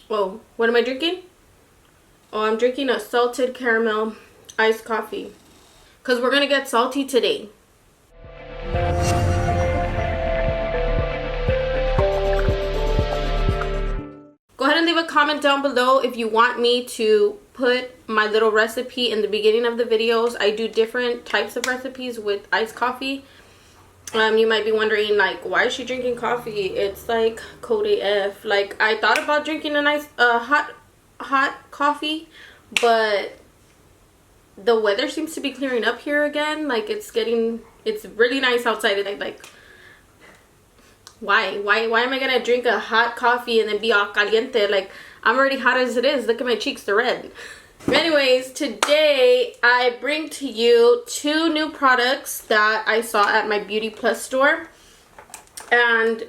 Oh, what am I drinking? Oh, I'm drinking a salted caramel iced coffee. Because we're going to get salty today. Go ahead and leave a comment down below if you want me to put my little recipe in the beginning of the videos. I do different types of recipes with iced coffee. You might be wondering, like, why is she drinking coffee? It's like cold AF. Like, I thought about drinking a nice hot coffee, but the weather seems to be clearing up here again. Like, it's really nice outside. Like, why am I gonna drink a hot coffee and then be all caliente? Like, I'm already hot as it is. Look at my cheeks, they're red. Anyways, today I bring to you 2 new products that I saw at my Beauty Plus store. And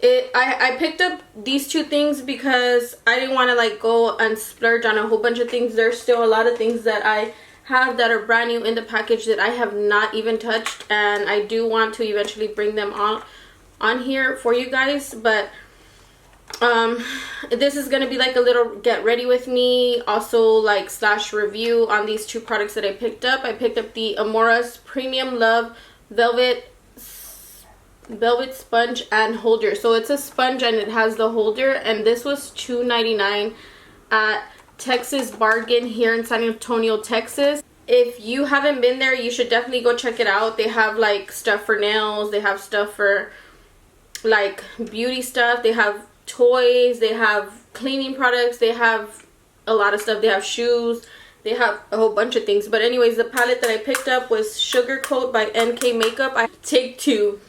I picked up these 2 things because I didn't want to like go and splurge on a whole bunch of things. There's still a lot of things that I have that are brand new in the package that I have not even touched, and I do want to eventually bring them on here for you guys. But this is gonna be like a little get ready with me, also like / review on these 2 products that I picked up. I picked up the Amor's Premium Love Velvet Sponge and Holder. So it's a sponge and it has the holder, and this was $2.99 at Texas Bargain here in San Antonio, Texas. If you haven't been there, you should definitely go check it out. They have like stuff for nails, they have stuff for like beauty stuff, they have toys, they have cleaning products, they have a lot of stuff, they have shoes, they have a whole bunch of things. But anyways, the palette that I picked up was Sugarcoat by NK Makeup. I take 2.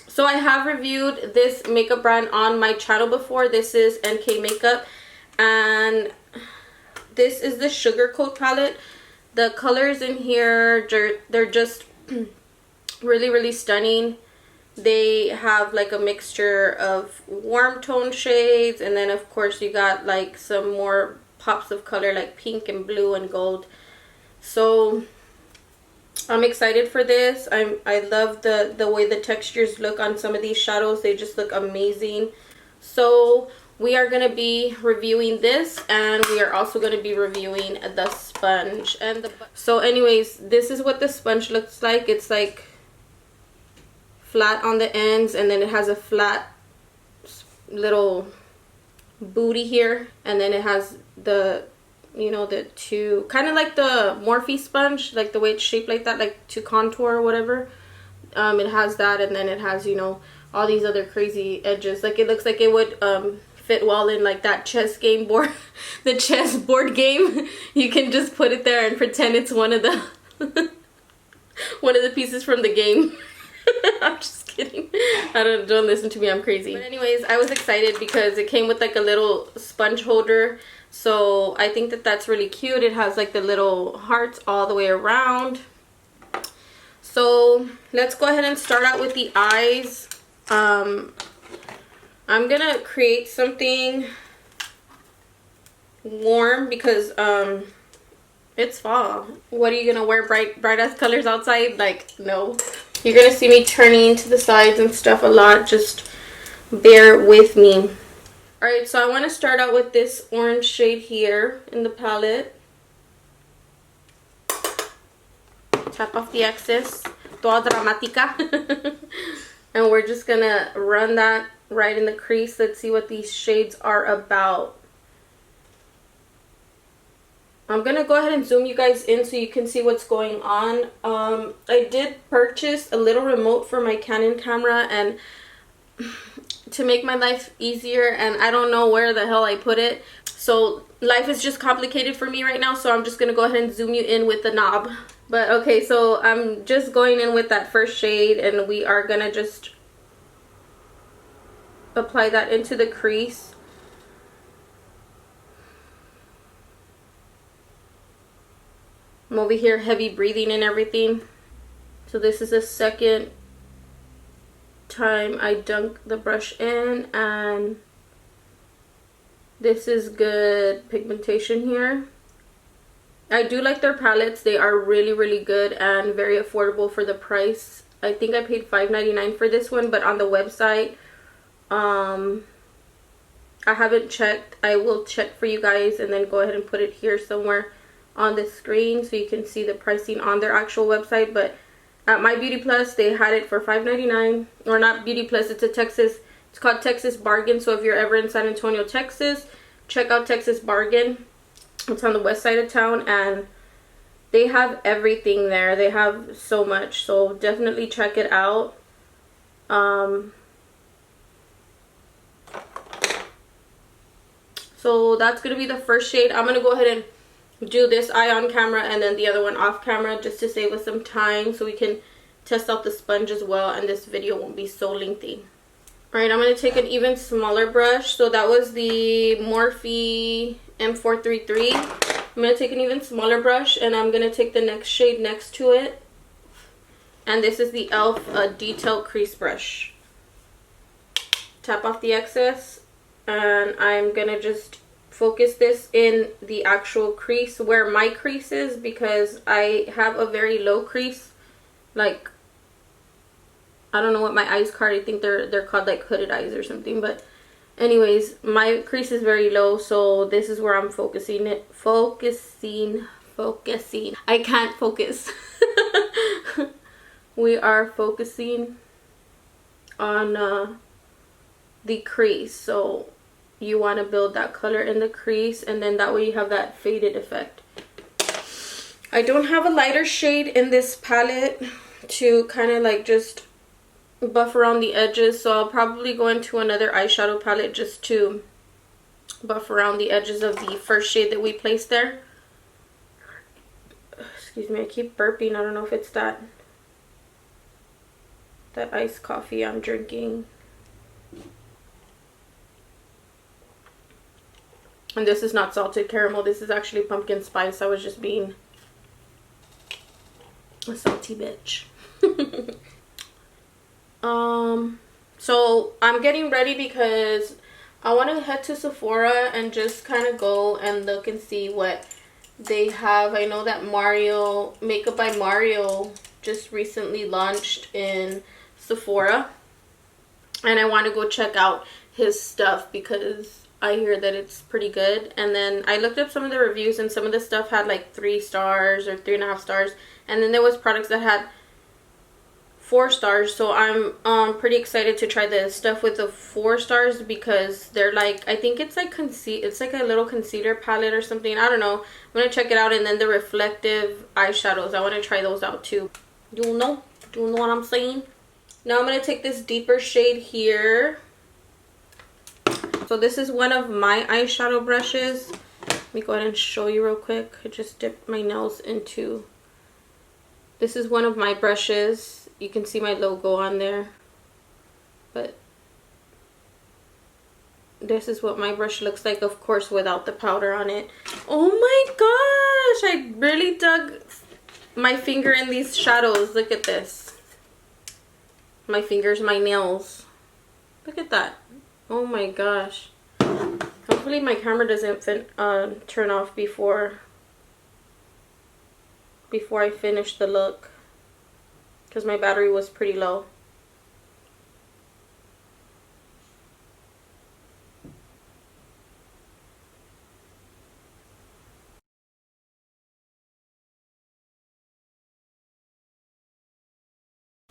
So I have reviewed this makeup brand on my channel before. This is NK Makeup, and this is the Sugarcoat palette. The colors in here, they're just really stunning. They have like a mixture of warm tone shades, and then of course you got like some more pops of color like pink and blue and gold. So I'm excited for this. I love the way the textures look on some of these shadows. They just look amazing. So we are going to be reviewing this, and we are also going to be reviewing the sponge. So anyways, this is what the sponge looks like. It's like flat on the ends, and then it has a flat little booty here, and then it has the, you know, the 2, kind of like the Morphe sponge, like the way it's shaped like that, like to contour or whatever. It has that, and then it has, you know, all these other crazy edges. Like, it looks like it would fit well in like that chess game board, the chess board game. You can just put it there and pretend it's one of the one of the pieces from the game. I'm just kidding. Don't listen to me, I'm crazy. But anyways, I was excited because it came with like a little sponge holder. So I think that that's really cute. It has like the little hearts all the way around. So let's go ahead and start out with the eyes. I'm gonna create something warm because it's fall. What are you gonna wear, bright ass colors outside? Like, no. You're gonna see me turning to the sides and stuff a lot. Just bear with me. Alright, so I want to start out with this orange shade here in the palette. Tap off the excess. Toda dramática. And we're just gonna run that right in the crease. Let's see what these shades are about. I'm gonna go ahead and zoom you guys in so you can see what's going on. I did purchase a little remote for my Canon camera, and to make my life easier, and I don't know where the hell I put it. So life is just complicated for me right now, so I'm just gonna go ahead and zoom you in with the knob. But okay, so I'm just going in with that first shade, and we are gonna just apply that into the crease. I'm over here heavy breathing and everything. So this is the second time I dunk the brush in, and this is good pigmentation here. I do like their palettes. They are really good and very affordable for the price. I think I paid $5.99 for this one, but on the website I haven't checked. I will check for you guys and then go ahead and put it here somewhere on the screen so you can see the pricing on their actual website. But at My Beauty Plus, they had it for $5.99. Or not Beauty Plus, it's called Texas Bargain. So if you're ever in San Antonio, Texas, check out Texas Bargain. It's on the west side of town, and they have everything there. They have so much, so definitely check it out. So that's gonna be the first shade. I'm gonna go ahead and do this eye on camera and then the other one off camera, just to save us some time so we can test out the sponge as well, and this video won't be so lengthy. Alright, I'm going to take an even smaller brush. So that was the Morphe M433. I'm going to take an even smaller brush, and I'm going to take the next shade next to it. And this is the e.l.f. Detail Crease Brush. Tap off the excess, and I'm going to just focus this in the actual crease where my crease is, because I have a very low crease. Like, I don't know what my eyes card, I think they're called like hooded eyes or something, but anyways, my crease is very low, so this is where I'm focusing it. Focusing. I can't focus. We are focusing on the crease, so you want to build that color in the crease, and then that way you have that faded effect. I don't have a lighter shade in this palette to kind of like just buff around the edges, so I'll probably go into another eyeshadow palette just to buff around the edges of the first shade that we placed there. Excuse me, I keep burping. I don't know if it's that iced coffee I'm drinking. And this is not salted caramel, this is actually pumpkin spice. I was just being a salty bitch. So I'm getting ready because I want to head to Sephora and just kind of go and look and see what they have. I know that Makeup by Mario just recently launched in Sephora, and I want to go check out his stuff because I hear that it's pretty good. And then I looked up some of the reviews, and some of the stuff had like 3 stars or 3.5 stars, and then there was products that had 4 stars. So I'm pretty excited to try the stuff with the 4 stars, because they're like, I think it's like it's like a little concealer palette or something. I don't know. I'm gonna check it out. And then the reflective eyeshadows, I want to try those out too. You know what I'm saying? Now I'm gonna take this deeper shade here. So this is one of my eyeshadow brushes. Let me go ahead and show you real quick. I just dipped my nails into. This is one of my brushes. You can see my logo on there, but this is what my brush looks like, of course without the powder on it. Oh my gosh, I really dug my finger in these shadows. Look at this. My fingers, my nails. Look at that. Oh my gosh. Hopefully my camera doesn't turn off before I finish the look, because my battery was pretty low.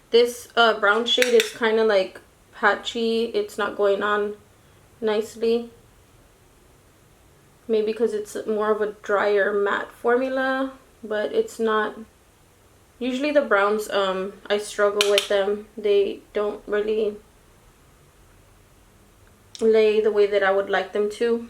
This brown shade is kind of like patchy. It's not going on nicely. Maybe because it's more of a drier matte formula, but it's not. Usually the browns, I struggle with them. They don't really lay the way that I would like them to.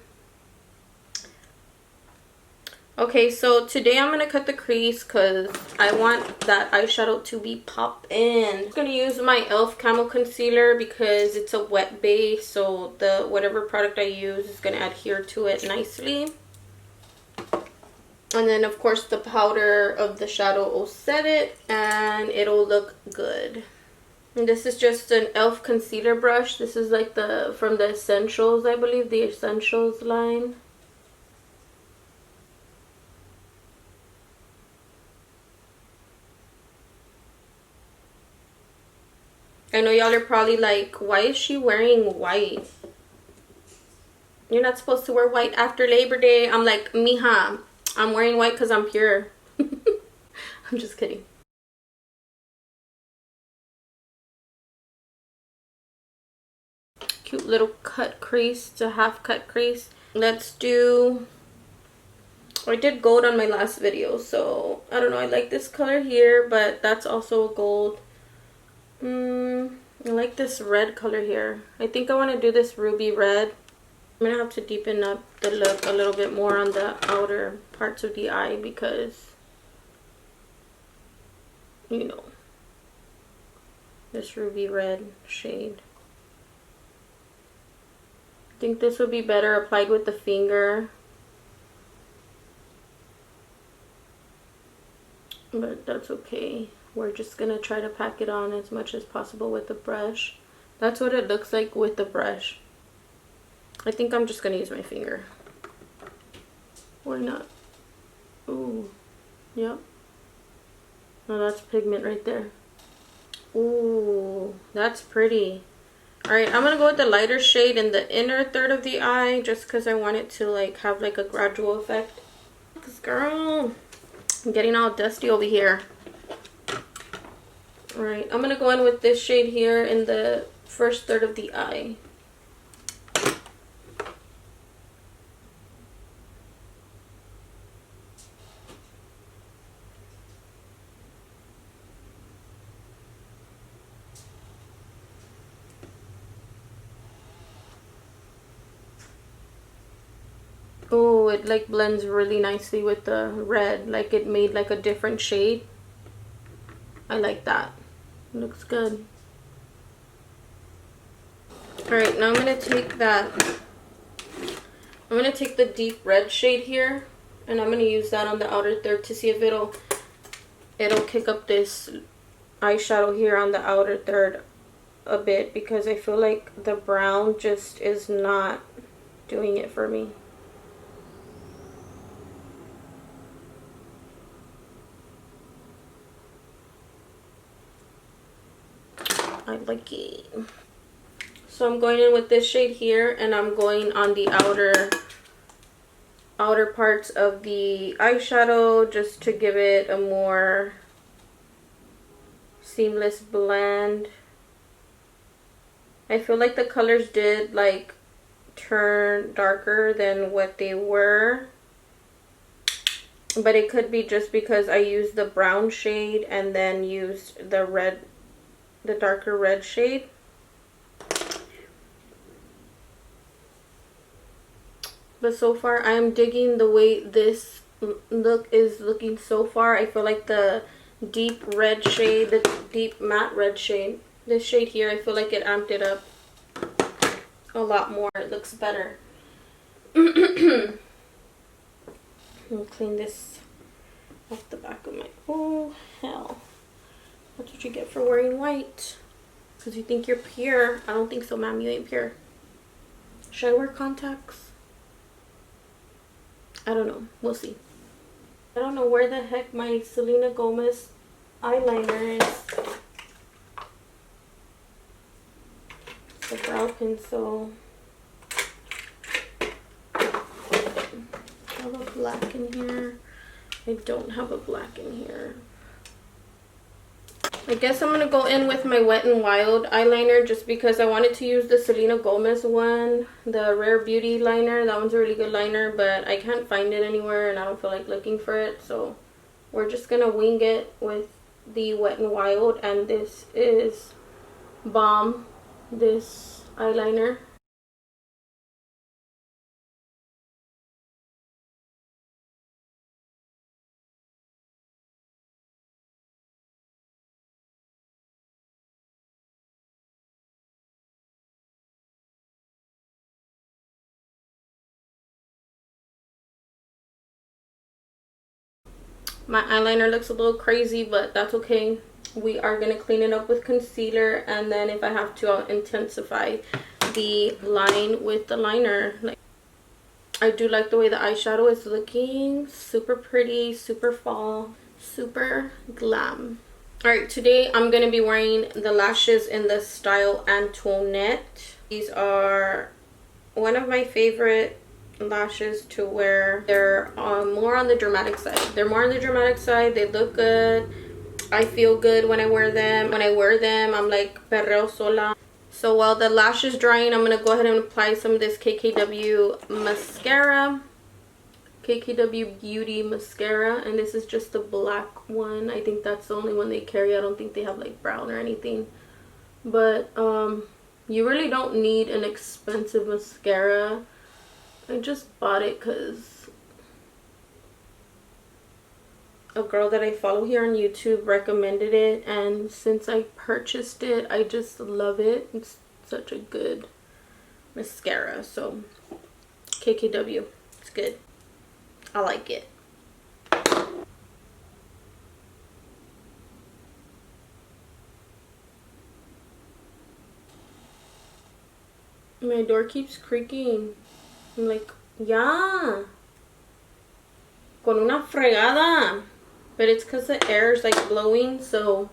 Okay, so today I'm going to cut the crease because I want that eyeshadow to be poppin'. I'm going to use my e.l.f. Camo Concealer because it's a wet base, so the whatever product I use is going to adhere to it nicely. And then of course the powder of the shadow will set it and it'll look good. And this is just an e.l.f. concealer brush. This is like from the Essentials, I believe, the Essentials line. I know y'all are probably like, why is she wearing white? you're not supposed to wear white after Labor Day. I'm like, mija, I'm wearing white because I'm pure. I'm just kidding. Cute little cut crease. It's a half cut crease. Let's do, I did gold on my last video, so I don't know. I like this color here, but that's also a gold. I like this red color here. I think I want to do this ruby red. I'm gonna have to deepen up the look a little bit more on the outer parts of the eye because, you know, this ruby red shade. I think this would be better applied with the finger, but that's okay. We're just gonna try to pack it on as much as possible with the brush. That's what it looks like with the brush. I think I'm just gonna use my finger. Why not? Ooh, yep. Oh, that's pigment right there. Ooh, that's pretty. Alright, I'm gonna go with the lighter shade in the inner third of the eye just because I want it to like have like a gradual effect. Cause girl, I'm getting all dusty over here. Alright, I'm gonna go in with this shade here in the first third of the eye. Oh, it like blends really nicely with the red. Like it made like a different shade. I like that. It looks good. Alright, now I'm going to take that. I'm going to take the deep red shade here. And I'm going to use that on the outer third to see if it'll kick up this eyeshadow here on the outer third a bit. Because I feel like the brown just is not doing it for me. I like it. So I'm going in with this shade here, and I'm going on the outer parts of the eyeshadow just to give it a more seamless blend. I feel like the colors did like turn darker than what they were, but it could be just because I used the brown shade and then used the red, the darker red shade. But so far I am digging the way this look is looking so far. I feel like the deep red shade, the deep matte red shade, this shade here, I feel like it amped it up a lot more. It looks better. I'll clean this off the back of my, oh hell. That's what you get for wearing white. Because you think you're pure. I don't think so, ma'am. You ain't pure. Should I wear contacts? I don't know. We'll see. I don't know where the heck my Selena Gomez eyeliner is. It's a brow pencil. I have a black in here. I don't have a black in here. I guess I'm going to go in with my Wet n Wild eyeliner just because I wanted to use the Selena Gomez one, the Rare Beauty liner. That one's a really good liner, but I can't find it anywhere and I don't feel like looking for it. So we're just going to wing it with the Wet n Wild, and this is bomb, this eyeliner. My eyeliner looks a little crazy, but that's okay. We are going to clean it up with concealer, and then if I have to, I'll intensify the line with the liner. Like, I do like the way the eyeshadow is looking. Super pretty, super fall, super glam. Alright, today I'm going to be wearing the lashes in the style Antoinette. These are one of my favorite lashes to wear. They're more on the dramatic side. They're more on the dramatic side. They look good. I feel good when I wear them. When I wear them, I'm like perreo sola. So while the lash is drying, I'm going to go ahead and apply some of this KKW mascara. KKW Beauty mascara, and this is just the black one. I think that's the only one they carry. I don't think they have like brown or anything. But you really don't need an expensive mascara. I just bought it because a girl that I follow here on YouTube recommended it, and since I purchased it, I just love it. It's such a good mascara. So KKW, it's good. I like it. My door keeps creaking. I'm like, yeah. Con una fregada. But it's because the air is like blowing, so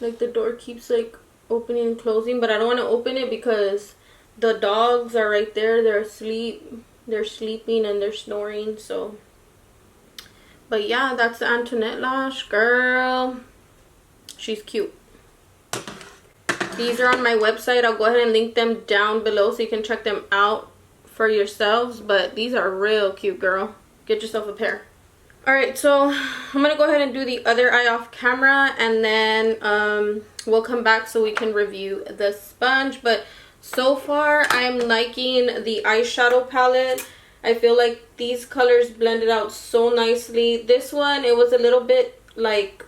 like the door keeps like opening and closing. But I don't want to open it because the dogs are right there. They're asleep. They're sleeping and they're snoring. So, but yeah, that's the Antoinette lash, girl. She's cute. These are on my website. I'll go ahead and link them down below so you can check them out for yourselves. But these are real cute, girl. Get yourself a pair. Alright, so I'm going to go ahead and do the other eye off camera, and then we'll come back so we can review the sponge. But so far, I'm liking the eyeshadow palette. I feel like these colors blended out so nicely. This one, it was a little bit like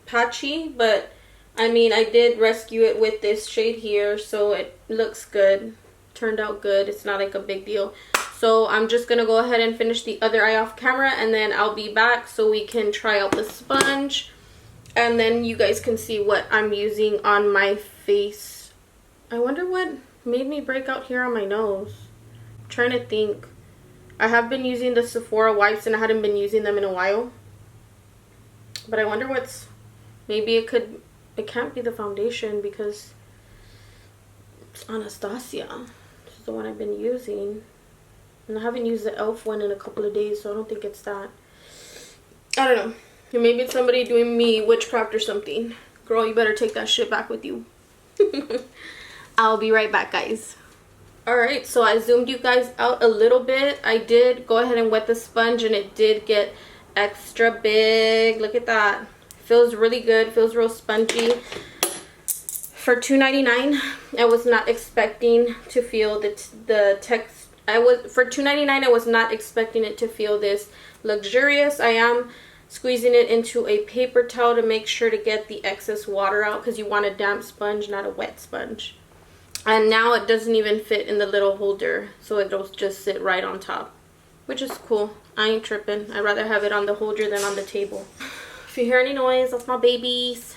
patchy, but I mean, I did rescue it with this shade here, so it looks good. Turned out good. It's not like a big deal. So I'm just going to go ahead and finish the other eye off camera, and then I'll be back so we can try out the sponge. And then you guys can see what I'm using on my face. I wonder what made me break out here on my nose. I'm trying to think. I have been using the Sephora wipes and I hadn't been using them in a while. But I wonder what's... Maybe it can't be the foundation because it's Anastasia. This is the one I've been using. And I haven't used the e.l.f. one in a couple of days, so I don't think it's that. I don't know. Maybe it's somebody doing me witchcraft or something. Girl, you better take that shit back with you. I'll be right back, guys. Alright, so I zoomed you guys out a little bit. I did go ahead and wet the sponge, and it did get extra big. Look at that. Feels really good. Feels real spongy. For $2.99, I was not expecting to feel the text. For $2.99, I was not expecting it to feel this luxurious. I am squeezing it into a paper towel to make sure to get the excess water out, because you want a damp sponge, not a wet sponge. And now it doesn't even fit in the little holder, so it'll just sit right on top, which is cool. I ain't tripping. I'd rather have it on the holder than on the table. If you hear any noise, that's my babies.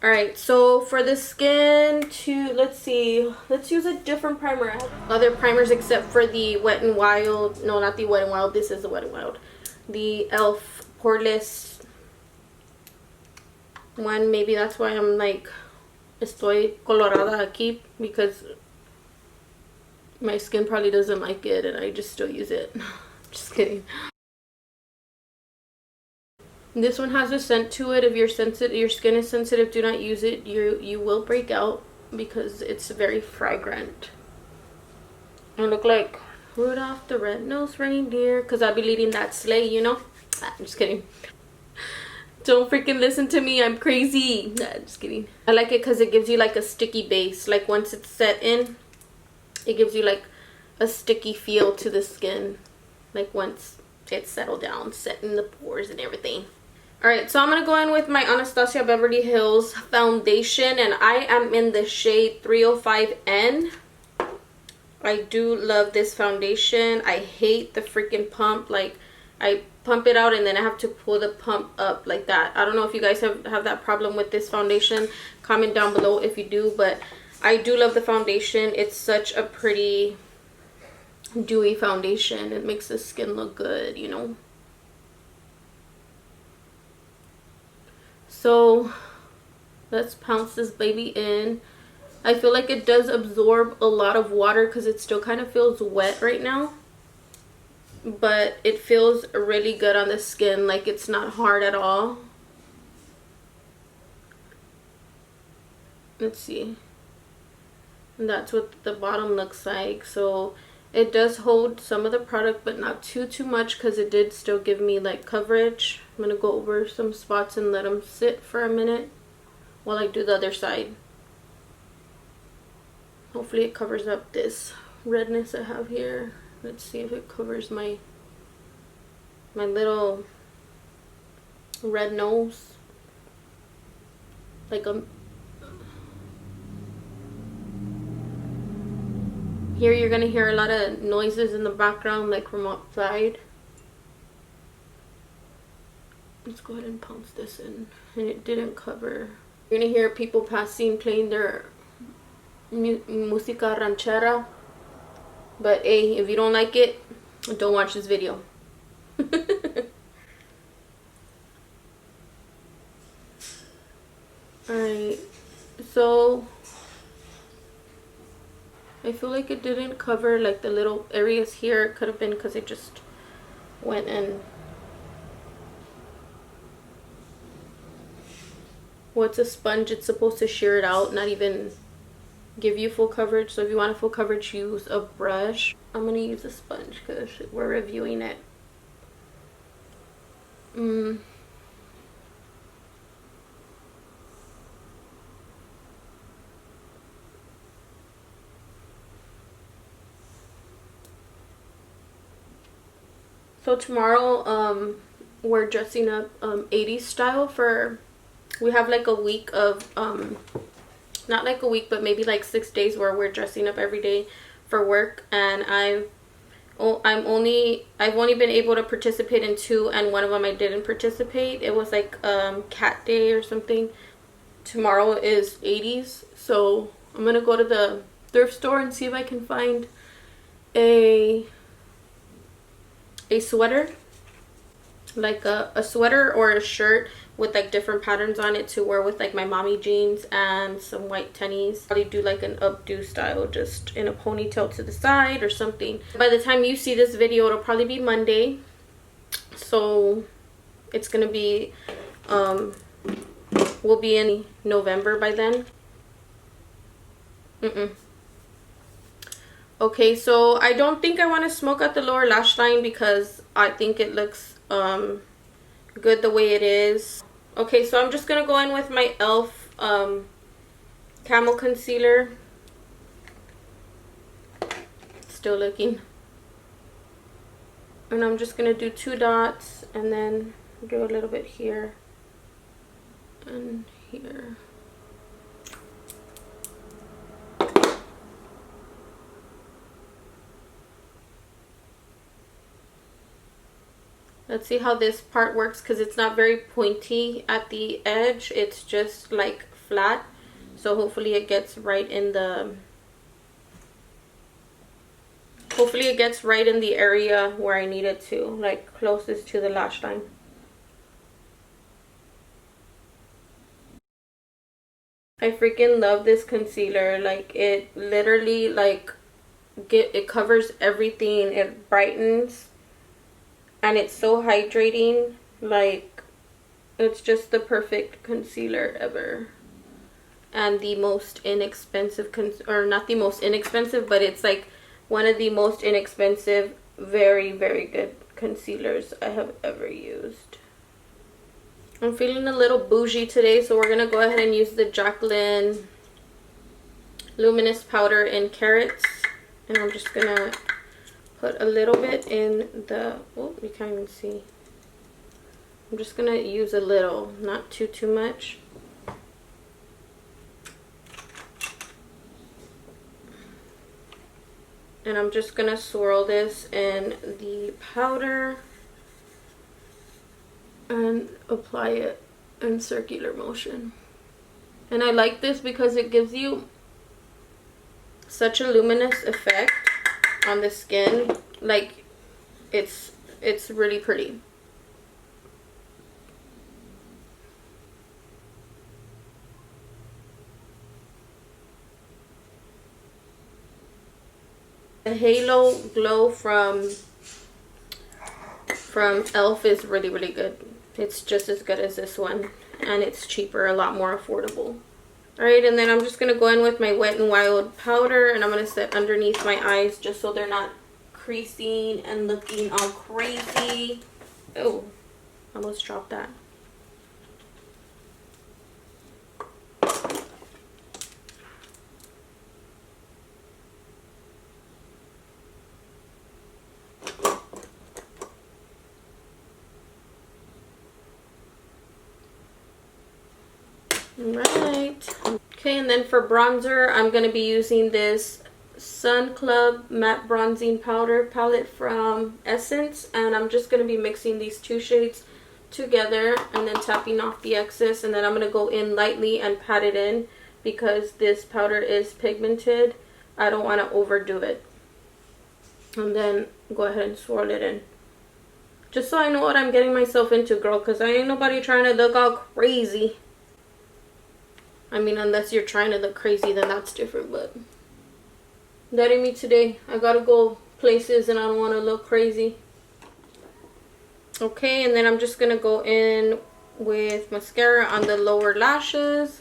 Alright, so for the skin let's see, let's use a different primer. Other primers except for the Wet n Wild, no, not the Wet n Wild, this is the Wet n Wild. The e.l.f. Poreless one. Maybe that's why I'm like, estoy colorada aquí, because my skin probably doesn't like it and I just still use it. Just kidding. This one has a scent to it. If your skin is sensitive, do not use it. You will break out because it's very fragrant. I look like Rudolph the Red-Nosed Reindeer because I'll be leading that sleigh, you know. I'm just kidding. Don't freaking listen to me. I'm crazy. Nah, just kidding. I like it because it gives you like a sticky base. Like once it's set in, it gives you like a sticky feel to the skin. Like once it's settled down, set in the pores and everything. Alright, so I'm going to go in with my Anastasia Beverly Hills foundation. And I am in the shade 305N. I do love this foundation. I hate the freaking pump. Like, I pump it out and then I have to pull the pump up like that. I don't know if you guys have that problem with this foundation. Comment down below if you do. But I do love the foundation. It's such a pretty dewy foundation. It makes the skin look good, you know. So let's pounce this baby in. I feel like it does absorb a lot of water because it still kind of feels wet right now. But it feels really good on the skin. Like, it's not hard at all. Let's see. And that's what the bottom looks like. So it does hold some of the product, but not too much, because it did still give me like coverage. I'm gonna go over some spots and let them sit for a minute while I do the other side. Hopefully it covers up this redness I have here. Let's see if it covers my little red nose. Like here you're gonna hear a lot of noises in the background, like from outside. Let's go ahead and pounce this in. And it didn't cover. You're gonna hear people passing, playing their música ranchera. But hey, if you don't like it, don't watch this video. Alright, so I feel like it didn't cover like the little areas here. It could have been because it just went in. What's a sponge? It's supposed to shear it out, not even give you full coverage. So if you want a full coverage, use a brush. I'm gonna use a sponge because we're reviewing it. So tomorrow we're dressing up 80s style for, we have like a week of not like a week, but maybe like 6 days where we're dressing up every day for work. And I've only been able to participate in 2, and one of them I didn't participate. It was like cat day or something. Tomorrow is 80s, so I'm gonna go to the thrift store and see if I can find a sweater, like a sweater or a shirt with like different patterns on it to wear with like my mommy jeans and some white tennies. Probably do like an updo style, just in a ponytail to the side or something. By the time you see this video, it'll probably be Monday, so it's gonna be we'll be in November by then. Okay, so I don't think I want to smoke out the lower lash line because I think it looks good the way it is. Okay, so I'm just gonna go in with my e.l.f. Camo Concealer. Still looking. And I'm just gonna do 2 dots and then do a little bit here and here. Let's see how this part works, because it's not very pointy at the edge. It's just like flat. So hopefully it gets right in the area where I need it to, like closest to the lash line. I freaking love this concealer. Like, it literally like it covers everything. It brightens. And it's so hydrating. Like, it's just the perfect concealer ever. And the most inexpensive, or not the most inexpensive, but it's like one of the most inexpensive, very, very good concealers I have ever used. I'm feeling a little bougie today, so we're going to go ahead and use the Jaclyn Luminous Powder in Carats. And I'm just going to put a little bit in the, oh, you can't even see. I'm just gonna use a little, not too much. And I'm just gonna swirl this in the powder and apply it in circular motion. And I like this because it gives you such a luminous effect on the skin. Like, it's really pretty. The Halo Glow from e.l.f. is really, really good. It's just as good as this one, and it's cheaper, a lot more affordable. Alright, and then I'm just going to go in with my Wet n Wild powder, and I'm going to set underneath my eyes just so they're not creasing and looking all crazy. Oh, I almost dropped that. Right. Okay, and then for bronzer, I'm going to be using this Sun Club Matte Bronzing Powder palette from Essence, and I'm just going to be mixing these two shades together and then tapping off the excess, and then I'm going to go in lightly and pat it in because this powder is pigmented. I don't want to overdo it. And then go ahead and swirl it in. Just so I know what I'm getting myself into, girl, because I ain't nobody trying to look all crazy. I mean, unless you're trying to look crazy, then that's different, but that ain't me today. I gotta go places and I don't want to look crazy. Okay, and then I'm just gonna go in with mascara on the lower lashes.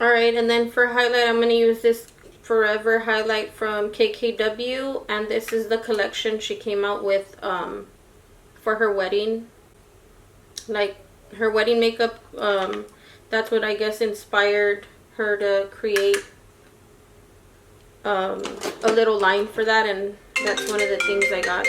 Alright, and then for highlight, I'm gonna use this Forever Highlight from KKW, and this is the collection she came out with for her wedding. Like her wedding makeup, that's what I guess inspired her to create a little line for that, and that's one of the things I got.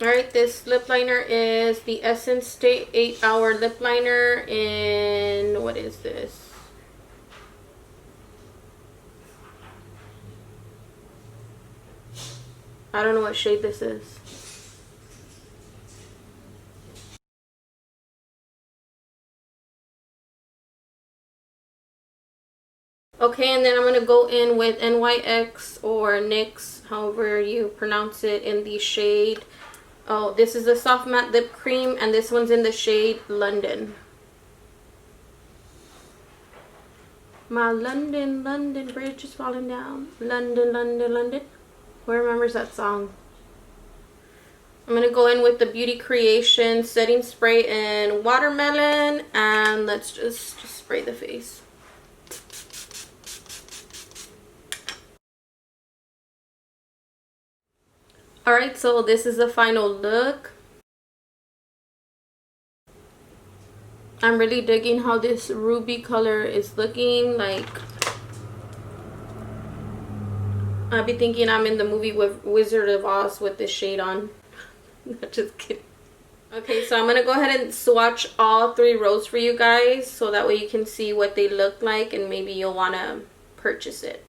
Alright, this lip liner is the Essence Stay 8-Hour Lip Liner in, what is this? I don't know what shade this is. Okay, and then I'm going to go in with NYX or NYX, however you pronounce it, in the shade. Oh, this is a soft matte lip cream, and this one's in the shade London. My London, London bridge is falling down. London, London, London. Who remembers that song? I'm going to go in with the Beauty Creation setting spray in Watermelon, and let's just spray the face. Alright, so this is the final look. I'm really digging how this ruby color is looking. Like, I'll be thinking I'm in the movie with Wizard of Oz with this shade on. Just kidding. Okay, so I'm going to go ahead and swatch all 3 rows for you guys, so that way you can see what they look like and maybe you'll want to purchase it.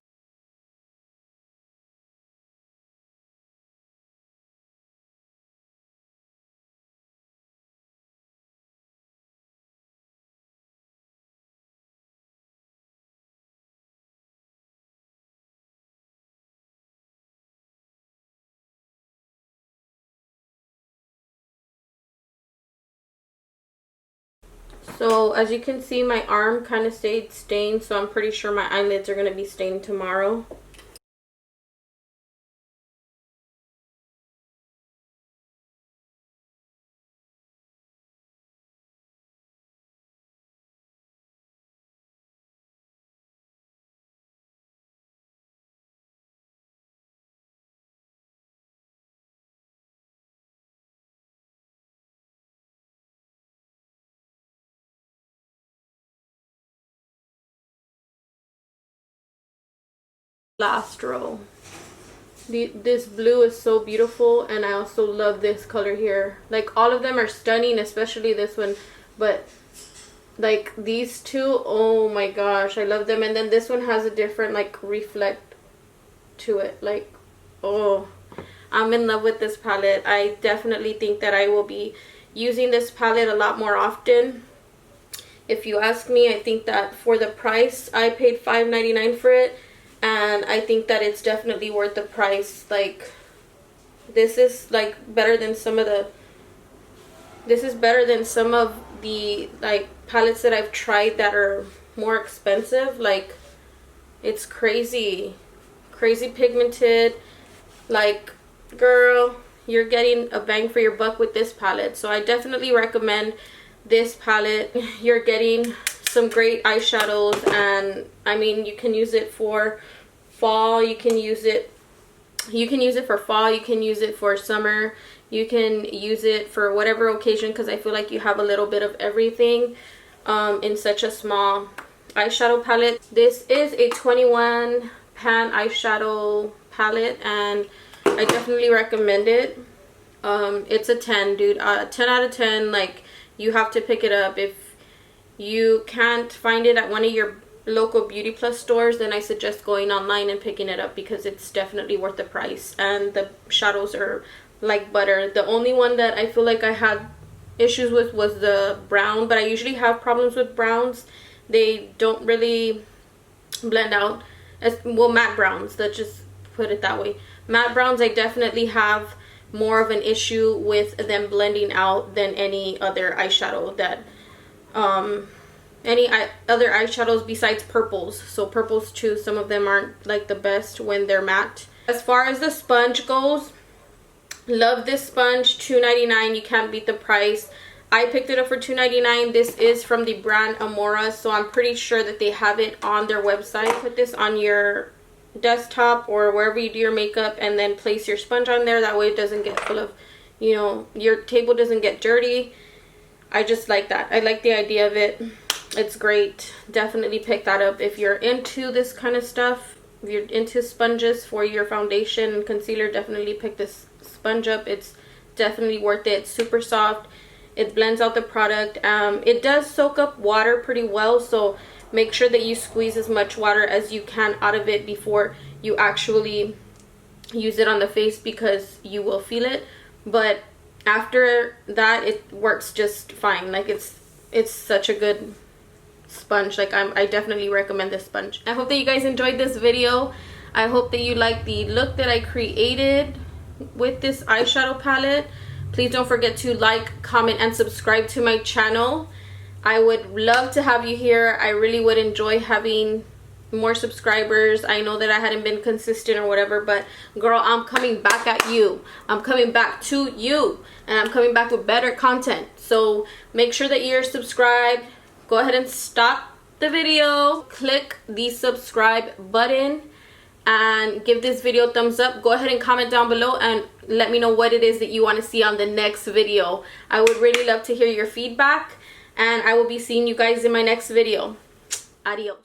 So as you can see, my arm kind of stayed stained, so I'm pretty sure my eyelids are going to be stained tomorrow. Last row. This blue is so beautiful, and I also love this color here. Like, all of them are stunning, especially this one, but like these two, oh my gosh, I love them. And then this one has a different like reflect to it. Like, oh, I'm in love with this palette. I definitely think that I will be using this palette a lot more often. If you ask me, I think that for the price, I paid $5.99 for it, and I think that it's definitely worth the price. Like, this is like better than some of the like palettes that I've tried that are more expensive. Like, it's crazy pigmented. Like, girl, you're getting a bang for your buck with this palette. So I definitely recommend this palette. You're getting some great eyeshadows, and I mean, you can use it for fall, you can use it for fall, you can use it for summer, you can use it for whatever occasion, because I feel like you have a little bit of everything in such a small eyeshadow palette. This is a 21 pan eyeshadow palette, and I definitely recommend it. It's a 10, dude. 10 out of 10. Like, you have to pick it up. If you can't find it at one of your local Beauty Plus stores, then I suggest going online and picking it up, because it's definitely worth the price, and the shadows are like butter. The only one that I feel like I had issues with was the brown, but I usually have problems with browns. They don't really blend out as well. Matte browns, let's just put it that way. Matte browns, I definitely have more of an issue with them blending out than any other eyeshadow that any other eyeshadows besides purples. So purples too, some of them aren't like the best when they're matte. As far as the sponge goes, love this sponge. $2.99. You can't beat the price. I picked it up for $2.99. This is from the brand Amor, so I'm pretty sure that they have it on their website. Put this on your desktop or wherever you do your makeup, and then place your sponge on there. That way it doesn't get full of, you know, your table doesn't get dirty. I just like that. I like the idea of it. It's great. Definitely pick that up if you're into this kind of stuff. If you're into sponges for your foundation and concealer, definitely pick this sponge up. It's definitely worth it. It's super soft. It blends out the product. It does soak up water pretty well, so make sure that you squeeze as much water as you can out of it before you actually use it on the face, because you will feel it. But after that, it works just fine. Like, it's such a good sponge. Like, I definitely recommend this sponge. I hope that you guys enjoyed this video. I hope that you like the look that I created with this eyeshadow palette. Please don't forget to like, comment, and subscribe to my channel. I would love to have you here. I really would enjoy having more subscribers. I know that I hadn't been consistent or whatever, but girl, I'm coming back at you. I'm coming back to you, and I'm coming back with better content. So make sure that you're subscribed. Go ahead and stop the video, click the subscribe button, and give this video a thumbs up. Go ahead and comment down below and let me know what it is that you want to see on the next video. I would really love to hear your feedback, and I will be seeing you guys in my next video. Adios.